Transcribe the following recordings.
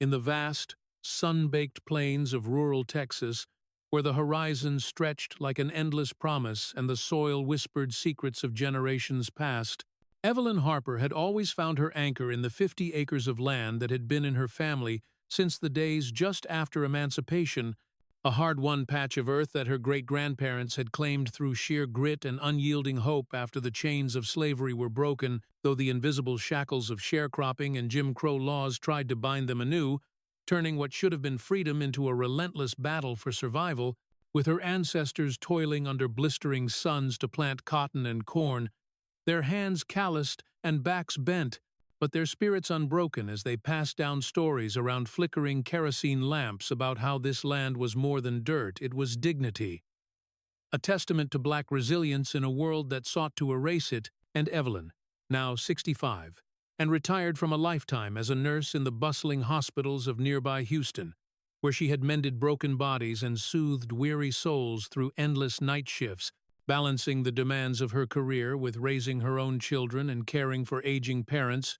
in the vast, sun-baked plains of rural Texas, where the horizon stretched like an endless promise and the soil whispered secrets of generations past. Evelyn Harper had always found her anchor in the 50 acres of land that had been in her family since the days just after emancipation, a hard-won patch of earth that her great-grandparents had claimed through sheer grit and unyielding hope after the chains of slavery were broken, though the invisible shackles of sharecropping and Jim Crow laws tried to bind them anew, turning what should have been freedom into a relentless battle for survival, with her ancestors toiling under blistering suns to plant cotton and corn, their hands calloused and backs bent, but their spirits unbroken as they passed down stories around flickering kerosene lamps about how this land was more than dirt, it was dignity. A testament to black resilience in a world that sought to erase it, and Evelyn, now 65, and retired from a lifetime as a nurse in the bustling hospitals of nearby Houston, where she had mended broken bodies and soothed weary souls through endless night shifts, balancing the demands of her career with raising her own children and caring for aging parents,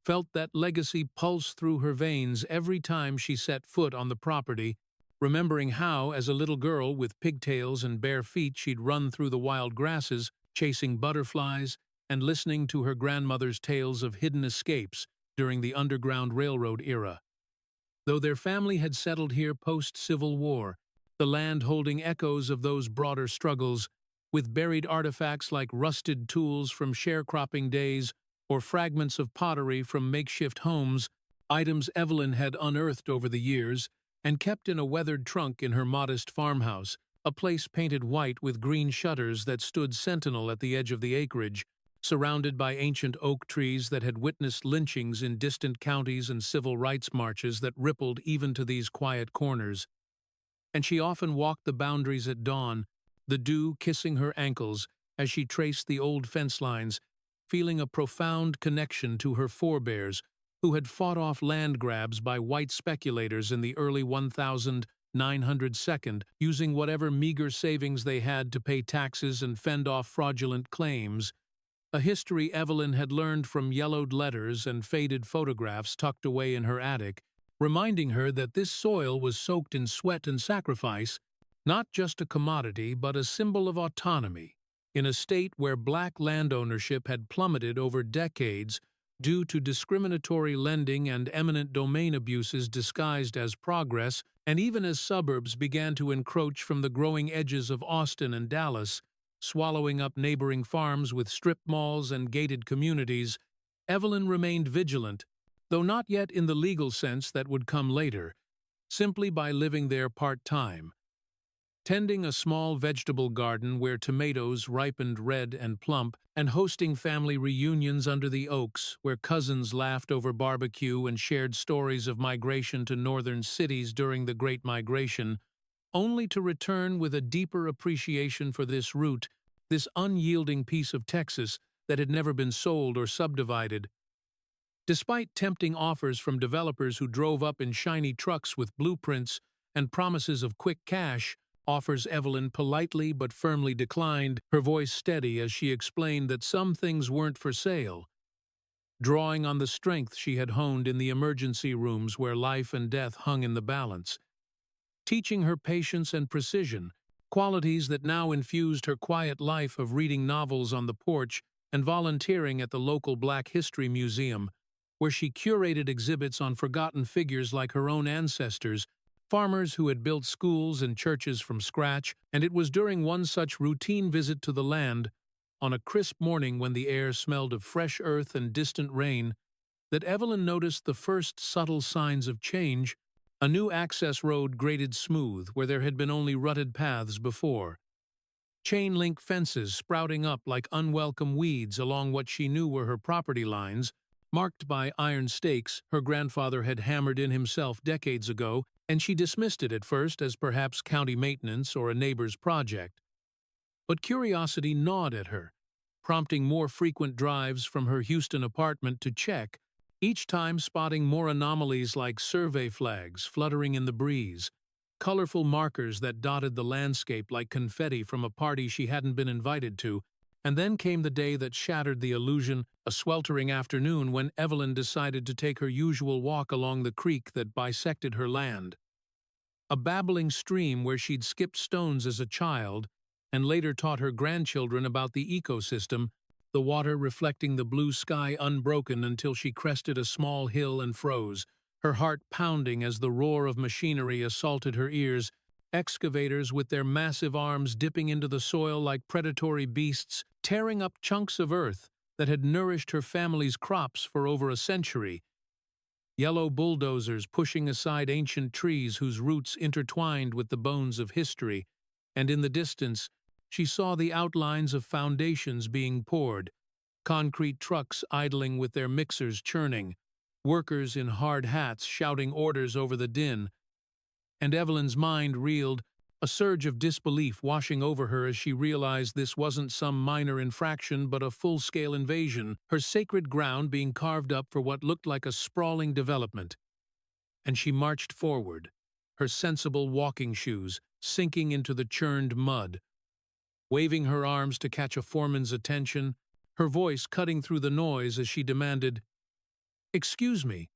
felt that legacy pulse through her veins every time she set foot on the property, remembering how, as a little girl with pigtails and bare feet, she'd run through the wild grasses, chasing butterflies, and listening to her grandmother's tales of hidden escapes during the Underground Railroad era. Though their family had settled here post-Civil War, the land holding echoes of those broader struggles, with buried artifacts like rusted tools from sharecropping days or fragments of pottery from makeshift homes, items Evelyn had unearthed over the years and kept in a weathered trunk in her modest farmhouse, a place painted white with green shutters that stood sentinel at the edge of the acreage, surrounded by ancient oak trees that had witnessed lynchings in distant counties and civil rights marches that rippled even to these quiet corners. And she often walked the boundaries at dawn, the dew kissing her ankles as she traced the old fence lines, feeling a profound connection to her forebears who had fought off land grabs by white speculators in the early 1902, using whatever meager savings they had to pay taxes and fend off fraudulent claims, a history Evelyn had learned from yellowed letters and faded photographs tucked away in her attic, reminding her that this soil was soaked in sweat and sacrifice, not just a commodity but a symbol of autonomy. In a state where black land ownership had plummeted over decades due to discriminatory lending and eminent domain abuses disguised as progress, and even as suburbs began to encroach from the growing edges of Austin and Dallas, swallowing up neighboring farms with strip malls and gated communities, Evelyn remained vigilant, though not yet in the legal sense that would come later, simply by living there part-time, tending a small vegetable garden where tomatoes ripened red and plump, and hosting family reunions under the oaks where cousins laughed over barbecue and shared stories of migration to northern cities during the Great Migration, only to return with a deeper appreciation for this root, this unyielding piece of Texas that had never been sold or subdivided. Despite tempting offers from developers who drove up in shiny trucks with blueprints and promises of quick cash, offers Evelyn politely but firmly declined, her voice steady as she explained that some things weren't for sale, drawing on the strength she had honed in the emergency rooms where life and death hung in the balance, teaching her patience and precision, qualities that now infused her quiet life of reading novels on the porch and volunteering at the local Black History Museum, where she curated exhibits on forgotten figures like her own ancestors, farmers who had built schools and churches from scratch. And it was during one such routine visit to the land, on a crisp morning when the air smelled of fresh earth and distant rain, that Evelyn noticed the first subtle signs of change. A new access road graded smooth where there had been only rutted paths before, chain-link fences sprouting up like unwelcome weeds along what she knew were her property lines, marked by iron stakes her grandfather had hammered in himself decades ago, and she dismissed it at first as perhaps county maintenance or a neighbor's project. But curiosity gnawed at her, prompting more frequent drives from her Houston apartment to check, each time spotting more anomalies like survey flags fluttering in the breeze, colorful markers that dotted the landscape like confetti from a party she hadn't been invited to, And then came the day that shattered the illusion, a sweltering afternoon when Evelyn decided to take her usual walk along the creek that bisected her land. A babbling stream where she'd skipped stones as a child and later taught her grandchildren about the ecosystem, the water reflecting the blue sky unbroken until she crested a small hill and froze, her heart pounding as the roar of machinery assaulted her ears, excavators with their massive arms dipping into the soil like predatory beasts, tearing up chunks of earth that had nourished her family's crops for over a century. Yellow bulldozers pushing aside ancient trees whose roots intertwined with the bones of history, and in the distance, she saw the outlines of foundations being poured, concrete trucks idling with their mixers churning, workers in hard hats shouting orders over the din, and Evelyn's mind reeled, a surge of disbelief washing over her as she realized this wasn't some minor infraction but a full-scale invasion, her sacred ground being carved up for what looked like a sprawling development. And she marched forward, her sensible walking shoes sinking into the churned mud, waving her arms to catch a foreman's attention, her voice cutting through the noise as she demanded, "Excuse me,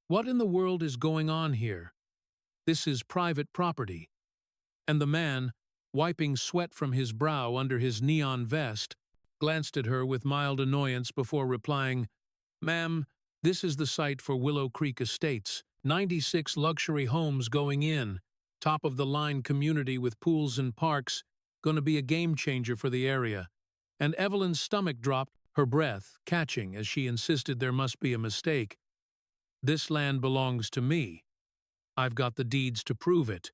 what in the world is going on here? This is private property." And the man, wiping sweat from his brow under his neon vest, glanced at her with mild annoyance before replying, "Ma'am, this is the site for Willow Creek Estates, 96 luxury homes going in, top-of-the-line community with pools and parks, going to be a game-changer for the area." And Evelyn's stomach dropped, her breath catching as she insisted there must be a mistake. "This land belongs to me. I've got the deeds to prove it."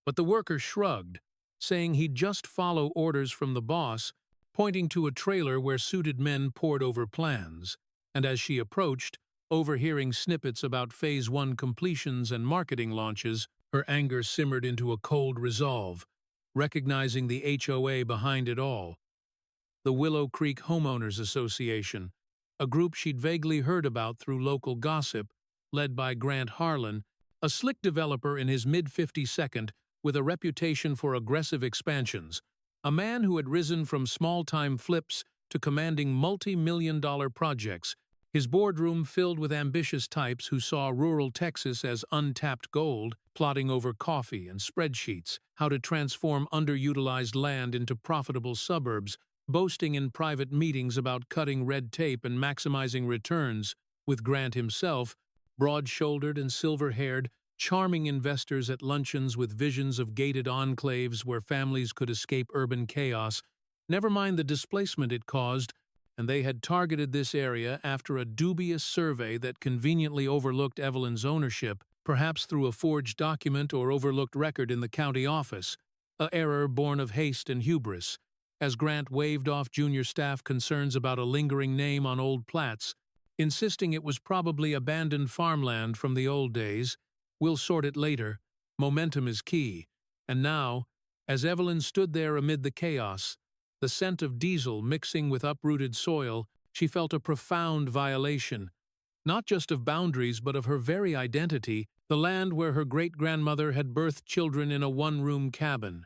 But the worker shrugged, saying he'd just follow orders from the boss, pointing to a trailer where suited men pored over plans. And as she approached, overhearing snippets about Phase 1 completions and marketing launches, her anger simmered into a cold resolve, recognizing the HOA behind it all. The Willow Creek Homeowners Association, a group she'd vaguely heard about through local gossip, led by Grant Harlan, a slick developer in his mid-52nd with a reputation for aggressive expansions, a man who had risen from small-time flips to commanding multi-million-dollar projects, his boardroom filled with ambitious types who saw rural Texas as untapped gold, plotting over coffee and spreadsheets, how to transform underutilized land into profitable suburbs, boasting in private meetings about cutting red tape and maximizing returns, with Grant himself, broad-shouldered and silver-haired, charming investors at luncheons with visions of gated enclaves where families could escape urban chaos, never mind the displacement it caused, and they had targeted this area after a dubious survey that conveniently overlooked Evelyn's ownership, perhaps through a forged document or overlooked record in the county office, an error born of haste and hubris. As Grant waved off junior staff concerns about a lingering name on old plats, insisting it was probably abandoned farmland from the old days, "We'll sort it later. Momentum is key." And now, as Evelyn stood there amid the chaos, the scent of diesel mixing with uprooted soil, she felt a profound violation, not just of boundaries but of her very identity, the land where her great-grandmother had birthed children in a one-room cabin,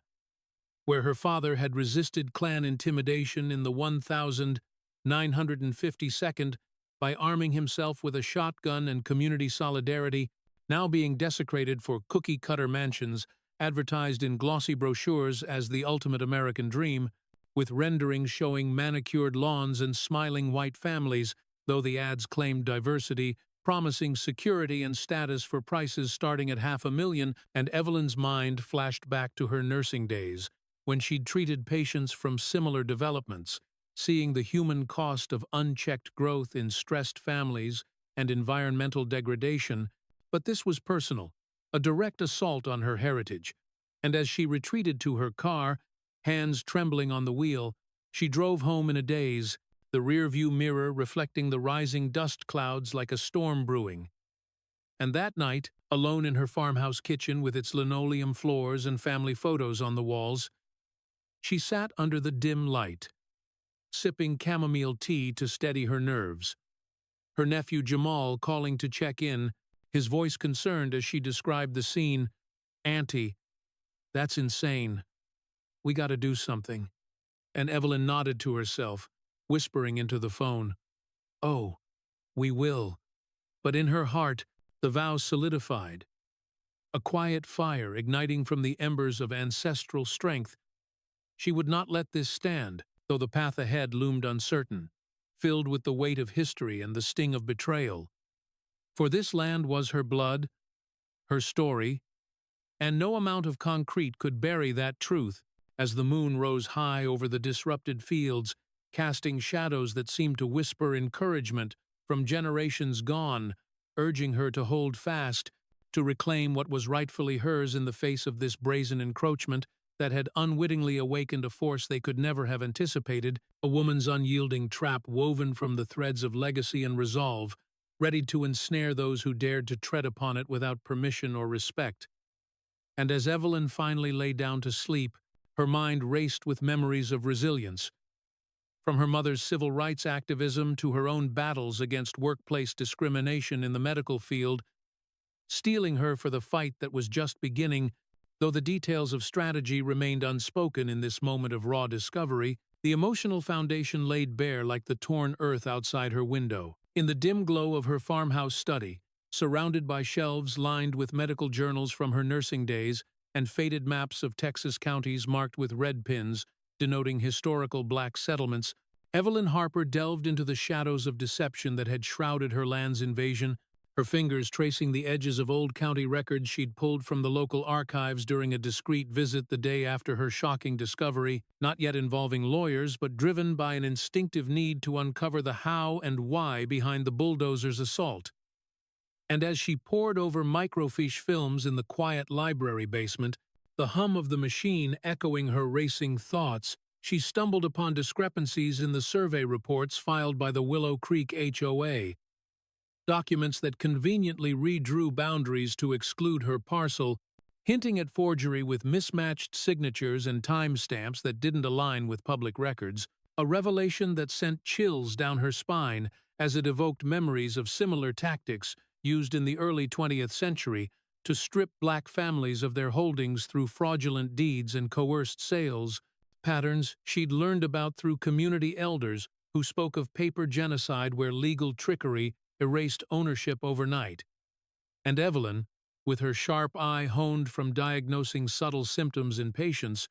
where her father had resisted clan intimidation in the 1952nd by arming himself with a shotgun and community solidarity, now being desecrated for cookie-cutter mansions advertised in glossy brochures as the ultimate American dream, with renderings showing manicured lawns and smiling white families, though the ads claimed diversity, promising security and status for prices starting at $500,000, and Evelyn's mind flashed back to her nursing days, when she'd treated patients from similar developments, seeing the human cost of unchecked growth in stressed families and environmental degradation. But this was personal, a direct assault on her heritage, and as she retreated to her car, hands trembling on the wheel, she drove home in a daze, the rear-view mirror reflecting the rising dust clouds like a storm brewing. And that night, alone in her farmhouse kitchen with its linoleum floors and family photos on the walls, she sat under the dim light, sipping chamomile tea to steady her nerves. Her nephew Jamal calling to check in, his voice concerned as she described the scene. "Auntie, that's insane. We gotta do something." and Evelyn nodded to herself, whispering into the phone, "Oh, we will." But in her heart, the vow solidified. A quiet fire igniting from the embers of ancestral strength. She would not let this stand, though the path ahead loomed uncertain, filled with the weight of history and the sting of betrayal. For this land was her blood, her story, and no amount of concrete could bury that truth as the moon rose high over the disrupted fields, casting shadows that seemed to whisper encouragement from generations gone, urging her to hold fast, to reclaim what was rightfully hers in the face of this brazen encroachment that had unwittingly awakened a force they could never have anticipated, a woman's unyielding trap woven from the threads of legacy and resolve, ready to ensnare those who dared to tread upon it without permission or respect. And as Evelyn finally lay down to sleep, her mind raced with memories of resilience. From her mother's civil rights activism to her own battles against workplace discrimination in the medical field, steeling her for the fight that was just beginning, though the details of strategy remained unspoken in this moment of raw discovery, the emotional foundation laid bare like the torn earth outside her window. In the dim glow of her farmhouse study, surrounded by shelves lined with medical journals from her nursing days and faded maps of Texas counties marked with red pins, denoting historical black settlements, Evelyn Harper delved into the shadows of deception that had shrouded her land's invasion, her fingers tracing the edges of old county records she'd pulled from the local archives during a discreet visit the day after her shocking discovery, not yet involving lawyers but driven by an instinctive need to uncover the how and why behind the bulldozer's assault. And as she pored over microfiche films in the quiet library basement, the hum of the machine echoing her racing thoughts, she stumbled upon discrepancies in the survey reports filed by the Willow Creek HOA, documents that conveniently redrew boundaries to exclude her parcel, hinting at forgery with mismatched signatures and timestamps that didn't align with public records, a revelation that sent chills down her spine as it evoked memories of similar tactics used in the early 20th century to strip black families of their holdings through fraudulent deeds and coerced sales, patterns she'd learned about through community elders who spoke of paper genocide where legal trickery erased ownership overnight. And Evelyn, with her sharp eye honed from diagnosing subtle symptoms in patients,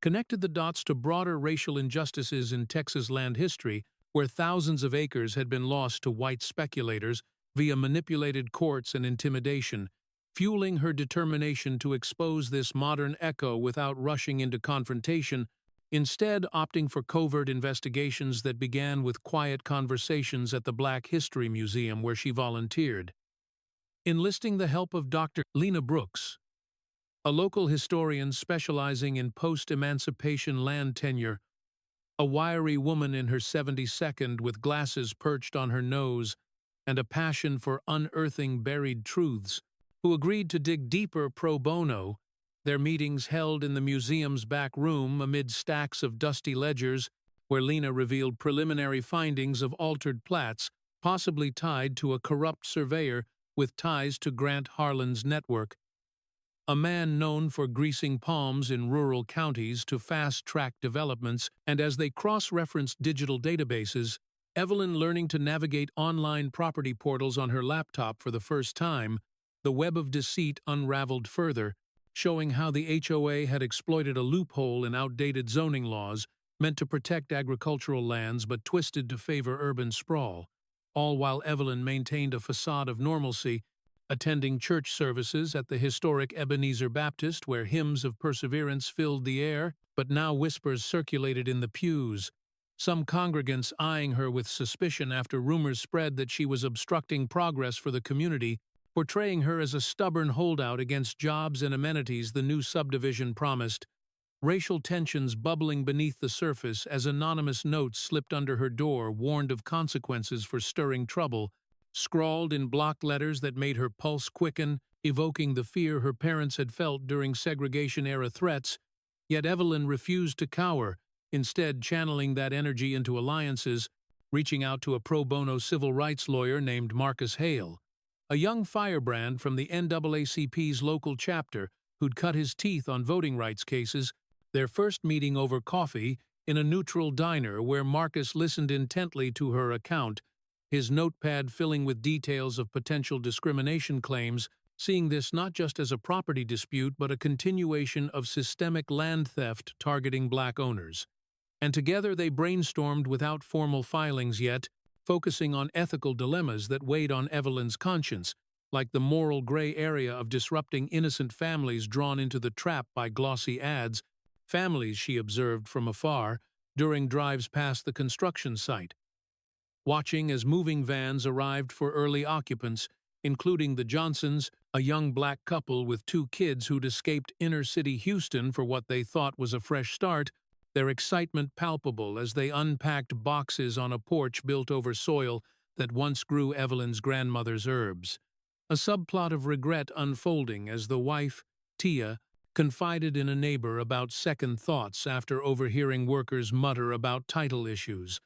connected the dots to broader racial injustices in Texas land history where thousands of acres had been lost to white speculators via manipulated courts and intimidation, fueling her determination to expose this modern echo without rushing into confrontation, instead opting for covert investigations that began with quiet conversations at the Black History Museum where she volunteered. Enlisting the help of Dr. Lena Brooks, a local historian specializing in post-emancipation land tenure, a wiry woman in her 72nd with glasses perched on her nose and a passion for unearthing buried truths, who agreed to dig deeper pro bono, their meetings held in the museum's back room amid stacks of dusty ledgers where Lena revealed preliminary findings of altered plats possibly tied to a corrupt surveyor with ties to Grant Harlan's network, a man known for greasing palms in rural counties to fast-track developments, and as they cross-referenced digital databases, Evelyn learning to navigate online property portals on her laptop for the first time, the web of deceit unraveled further, showing how the HOA had exploited a loophole in outdated zoning laws meant to protect agricultural lands but twisted to favor urban sprawl, all while Evelyn maintained a facade of normalcy, attending church services at the historic Ebenezer Baptist where hymns of perseverance filled the air, but now whispers circulated in the pews, some congregants eyeing her with suspicion after rumors spread that she was obstructing progress for the community, portraying her as a stubborn holdout against jobs and amenities the new subdivision promised. Racial tensions bubbling beneath the surface as anonymous notes slipped under her door warned of consequences for stirring trouble, scrawled in block letters that made her pulse quicken, evoking the fear her parents had felt during segregation-era threats. Yet Evelyn refused to cower, instead channeling that energy into alliances, reaching out to a pro bono civil rights lawyer named Marcus Hale, a young firebrand from the NAACP's local chapter who'd cut his teeth on voting rights cases. Their first meeting over coffee in a neutral diner where Marcus listened intently to her account, his notepad filling with details of potential discrimination claims, seeing this not just as a property dispute but a continuation of systemic land theft targeting black owners. And together they brainstormed without formal filings yet, focusing on ethical dilemmas that weighed on Evelyn's conscience, like the moral gray area of disrupting innocent families drawn into the trap by glossy ads, families she observed from afar during drives past the construction site. Watching as moving vans arrived for early occupants, including the Johnsons, a young black couple with 2 kids who'd escaped inner-city Houston for what they thought was a fresh start, their excitement palpable as they unpacked boxes on a porch built over soil that once grew Evelyn's grandmother's herbs. A subplot of regret unfolding as the wife, Tia, confided in a neighbor about second thoughts after overhearing workers mutter about title issues,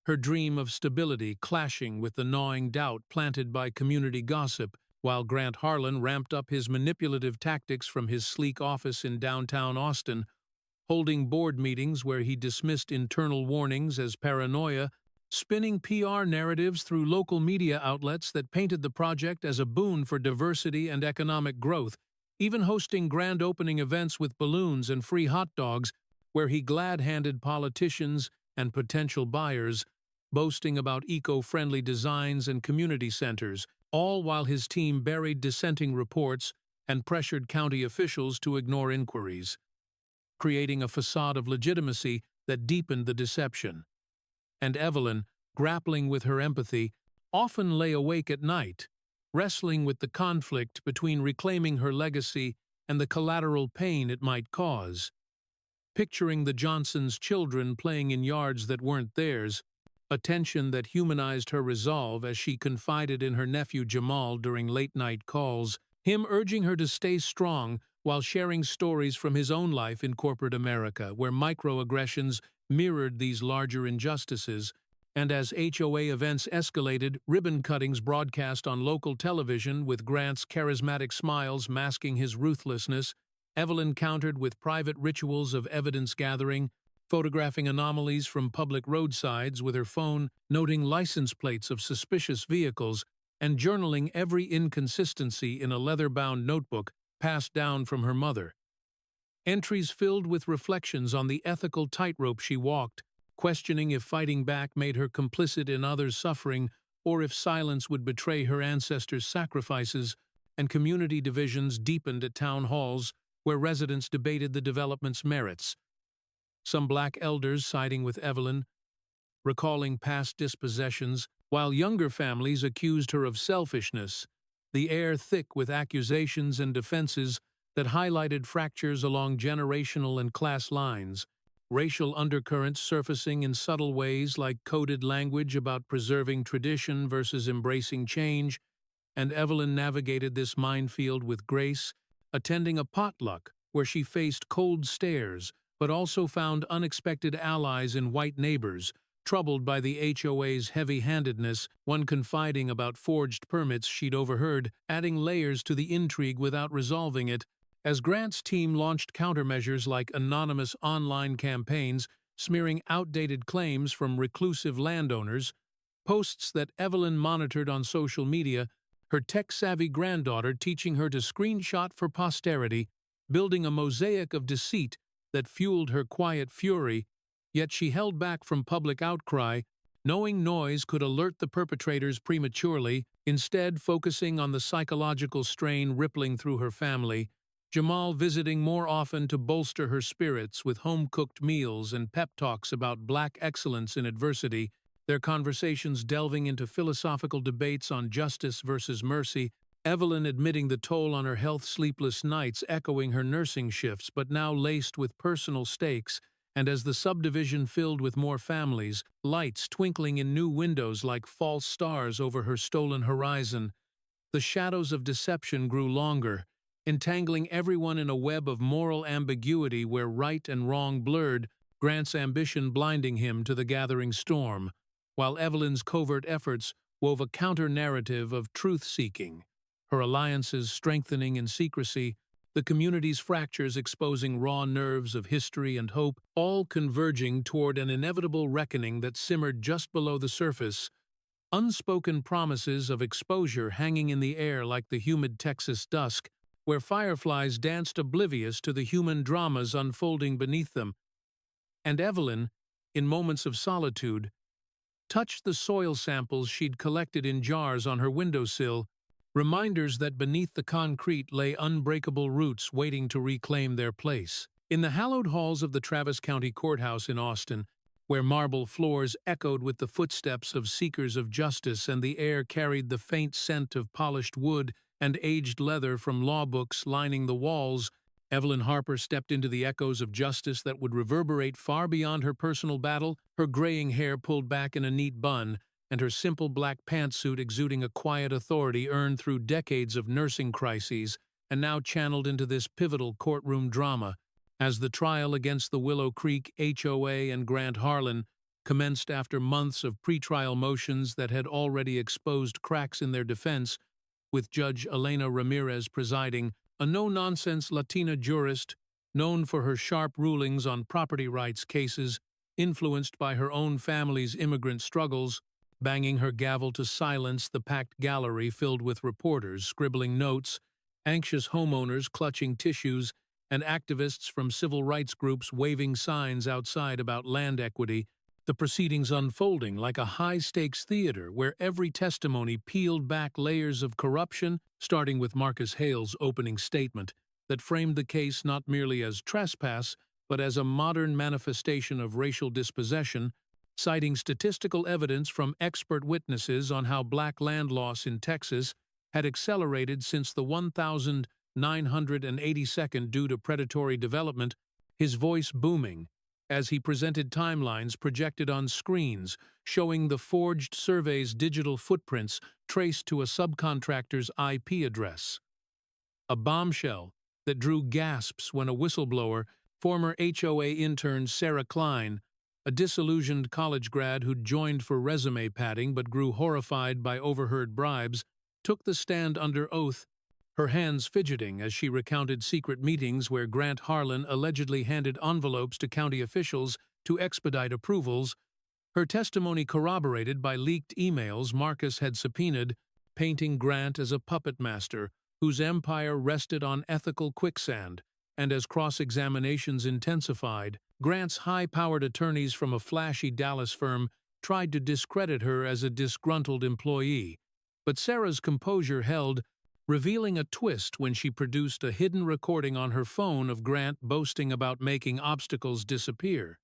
her dream of stability clashing with the gnawing doubt planted by community gossip, while Grant Harlan ramped up his manipulative tactics from his sleek office in downtown Austin, holding board meetings where he dismissed internal warnings as paranoia, spinning PR narratives through local media outlets that painted the project as a boon for diversity and economic growth, even hosting grand opening events with balloons and free hot dogs where he glad-handed politicians and potential buyers, boasting about eco-friendly designs and community centers, all while his team buried dissenting reports and pressured county officials to ignore inquiries, creating a facade of legitimacy that deepened the deception. And Evelyn, grappling with her empathy, often lay awake at night, wrestling with the conflict between reclaiming her legacy and the collateral pain it might cause. Picturing the Johnsons' children playing in yards that weren't theirs, a tension that humanized her resolve as she confided in her nephew Jamal during late-night calls, him urging her to stay strong while sharing stories from his own life in corporate America, where microaggressions mirrored these larger injustices, and as HOA events escalated, ribbon cuttings broadcast on local television with Grant's charismatic smiles masking his ruthlessness, Evelyn countered with private rituals of evidence gathering, photographing anomalies from public roadsides with her phone, noting license plates of suspicious vehicles, and journaling every inconsistency in a leather-bound notebook passed down from her mother. Entries filled with reflections on the ethical tightrope she walked, questioning if fighting back made her complicit in others' suffering or if silence would betray her ancestors' sacrifices, and community divisions deepened at town halls where residents debated the development's merits. Some black elders siding with Evelyn, recalling past dispossessions, while younger families accused her of selfishness, the air thick with accusations and defenses that highlighted fractures along generational and class lines, racial undercurrents surfacing in subtle ways like coded language about preserving tradition versus embracing change, and Evelyn navigated this minefield with grace, attending a potluck where she faced cold stares but also found unexpected allies in white neighbors, troubled by the HOA's heavy-handedness, one confiding about forged permits she'd overheard, adding layers to the intrigue without resolving it, as Grant's team launched countermeasures like anonymous online campaigns smearing outdated claims from reclusive landowners, posts that Evelyn monitored on social media, her tech-savvy granddaughter teaching her to screenshot for posterity, building a mosaic of deceit that fueled her quiet fury, yet she held back from public outcry, knowing noise could alert the perpetrators prematurely, instead focusing on the psychological strain rippling through her family, Jamal visiting more often to bolster her spirits with home-cooked meals and pep talks about black excellence in adversity, their conversations delving into philosophical debates on justice versus mercy, Evelyn admitting the toll on her health, sleepless nights echoing her nursing shifts but now laced with personal stakes, and as the subdivision filled with more families, lights twinkling in new windows like false stars over her stolen horizon, the shadows of deception grew longer, entangling everyone in a web of moral ambiguity where right and wrong blurred, Grant's ambition blinding him to the gathering storm, while Evelyn's covert efforts wove a counter-narrative of truth-seeking, her alliances strengthening in secrecy, the community's fractures exposing raw nerves of history and hope, all converging toward an inevitable reckoning that simmered just below the surface, unspoken promises of exposure hanging in the air like the humid Texas dusk, where fireflies danced oblivious to the human dramas unfolding beneath them. And Evelyn, in moments of solitude, touched the soil samples she'd collected in jars on her windowsill, reminders that beneath the concrete lay unbreakable roots waiting to reclaim their place. In the hallowed halls of the Travis County Courthouse in Austin, where marble floors echoed with the footsteps of seekers of justice and the air carried the faint scent of polished wood and aged leather from law books lining the walls, Evelyn Harper stepped into the echoes of justice that would reverberate far beyond her personal battle, her graying hair pulled back in a neat bun, and her simple black pantsuit exuding a quiet authority earned through decades of nursing crises and now channeled into this pivotal courtroom drama. As the trial against the Willow Creek HOA and Grant Harlan commenced after months of pretrial motions that had already exposed cracks in their defense, with Judge Elena Ramirez presiding, a no-nonsense Latina jurist known for her sharp rulings on property rights cases, influenced by her own family's immigrant struggles, banging her gavel to silence the packed gallery filled with reporters scribbling notes, anxious homeowners clutching tissues, and activists from civil rights groups waving signs outside about land equity, the proceedings unfolding like a high-stakes theater where every testimony peeled back layers of corruption, starting with Marcus Hale's opening statement that framed the case not merely as trespass, but as a modern manifestation of racial dispossession, citing statistical evidence from expert witnesses on how black land loss in Texas had accelerated since the 1982nd due to predatory development, his voice booming as he presented timelines projected on screens showing the forged survey's digital footprints traced to a subcontractor's IP address. A bombshell that drew gasps when a whistleblower, former HOA intern Sarah Klein, a disillusioned college grad who'd joined for resume padding but grew horrified by overheard bribes, took the stand under oath, her hands fidgeting as she recounted secret meetings where Grant Harlan allegedly handed envelopes to county officials to expedite approvals, her testimony corroborated by leaked emails Marcus had subpoenaed, painting Grant as a puppet master whose empire rested on ethical quicksand. And as cross-examinations intensified, Grant's high-powered attorneys from a flashy Dallas firm tried to discredit her as a disgruntled employee. But Sarah's composure held, revealing a twist when she produced a hidden recording on her phone of Grant boasting about making obstacles disappear.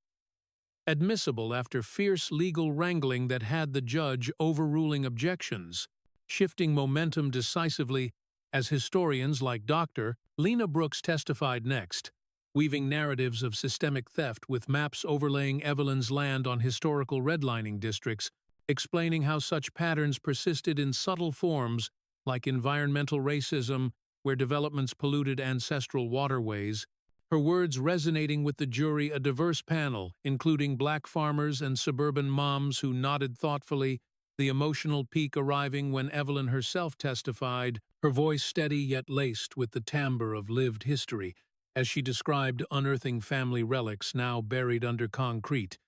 Admissible after fierce legal wrangling that had the judge overruling objections, shifting momentum decisively as historians like Dr. Lena Brooks testified next, weaving narratives of systemic theft with maps overlaying Evelyn's land on historical redlining districts, explaining how such patterns persisted in subtle forms like environmental racism, where developments polluted ancestral waterways, her words resonating with the jury, a diverse panel, including black farmers and suburban moms who nodded thoughtfully, the emotional peak arriving when Evelyn herself testified, her voice steady yet laced with the timbre of lived history, as she described unearthing family relics now buried under concrete.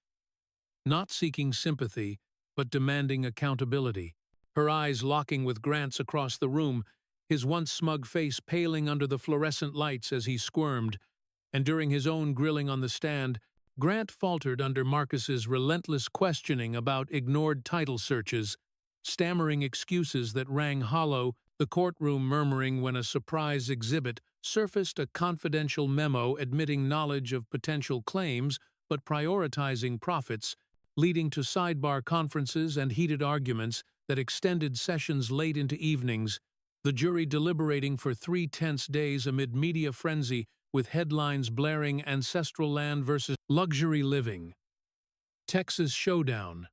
Not seeking sympathy, but demanding accountability, her eyes locking with Grant's across the room, his once smug face paling under the fluorescent lights as he squirmed, and during his own grilling on the stand, Grant faltered under Marcus's relentless questioning about ignored title searches, stammering excuses that rang hollow, the courtroom murmuring when a surprise exhibit surfaced a confidential memo admitting knowledge of potential claims but prioritizing profits, leading to sidebar conferences and heated arguments that extended sessions late into evenings, the jury deliberating for 3 tense days amid media frenzy with headlines blaring ancestral land versus luxury living. Texas showdown.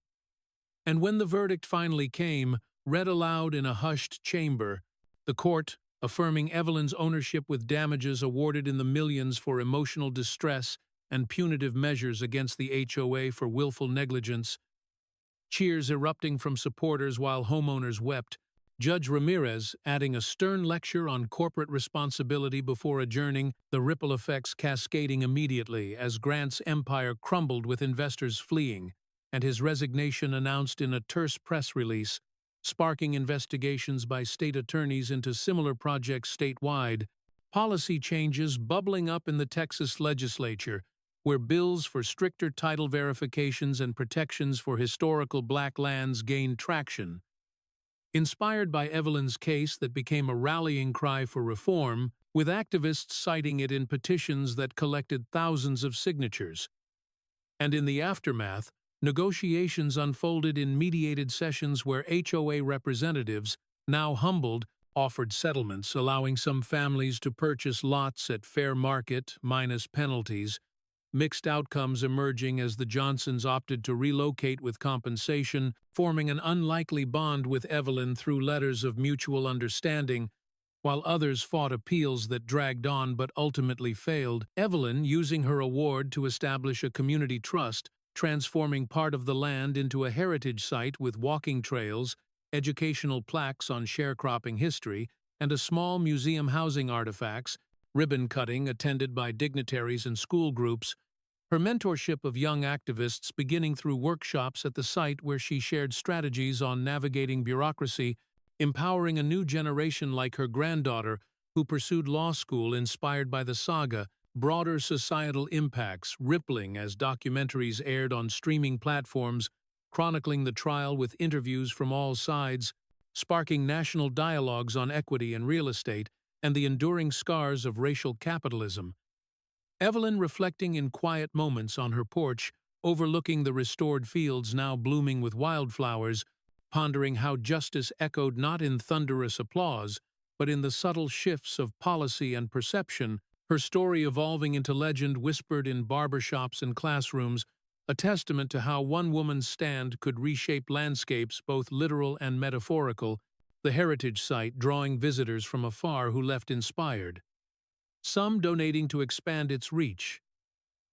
And when the verdict finally came, read aloud in a hushed chamber, the court, affirming Evelyn's ownership with damages awarded in the millions for emotional distress and punitive measures against the HOA for willful negligence, cheers erupting from supporters while homeowners wept, Judge Ramirez adding a stern lecture on corporate responsibility before adjourning, the ripple effects cascading immediately as Grant's empire crumbled with investors fleeing, and his resignation announced in a terse press release, sparking investigations by state attorneys into similar projects statewide, policy changes bubbling up in the Texas legislature, where bills for stricter title verifications and protections for historical black lands gained traction. Inspired by Evelyn's case that became a rallying cry for reform, with activists citing it in petitions that collected thousands of signatures. And in the aftermath, negotiations unfolded in mediated sessions where HOA representatives, now humbled, offered settlements allowing some families to purchase lots at fair market minus penalties, mixed outcomes emerging as the Johnsons opted to relocate with compensation, forming an unlikely bond with Evelyn through letters of mutual understanding, while others fought appeals that dragged on but ultimately failed. Evelyn using her award to establish a community trust, transforming part of the land into a heritage site with walking trails, educational plaques on sharecropping history, and a small museum housing artifacts, ribbon cutting attended by dignitaries and school groups, her mentorship of young activists beginning through workshops at the site where she shared strategies on navigating bureaucracy, empowering a new generation like her granddaughter who pursued law school inspired by the saga, broader societal impacts rippling as documentaries aired on streaming platforms, chronicling the trial with interviews from all sides, sparking national dialogues on equity and real estate, and the enduring scars of racial capitalism. Evelyn reflecting in quiet moments on her porch, overlooking the restored fields now blooming with wildflowers, pondering how justice echoed not in thunderous applause, but in the subtle shifts of policy and perception, her story evolving into legend whispered in barbershops and classrooms, a testament to how one woman's stand could reshape landscapes both literal and metaphorical, the heritage site drawing visitors from afar who left inspired, some donating to expand its reach.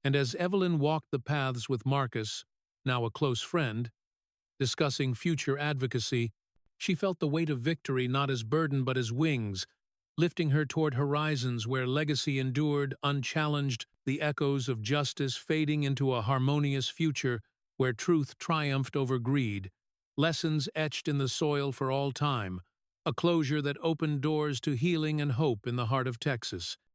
And as Evelyn walked the paths with Marcus, now a close friend, discussing future advocacy, she felt the weight of victory not as burden but as wings, lifting her toward horizons where legacy endured unchallenged, the echoes of justice fading into a harmonious future where truth triumphed over greed, lessons etched in the soil for all time, a closure that opened doors to healing and hope in the heart of Texas.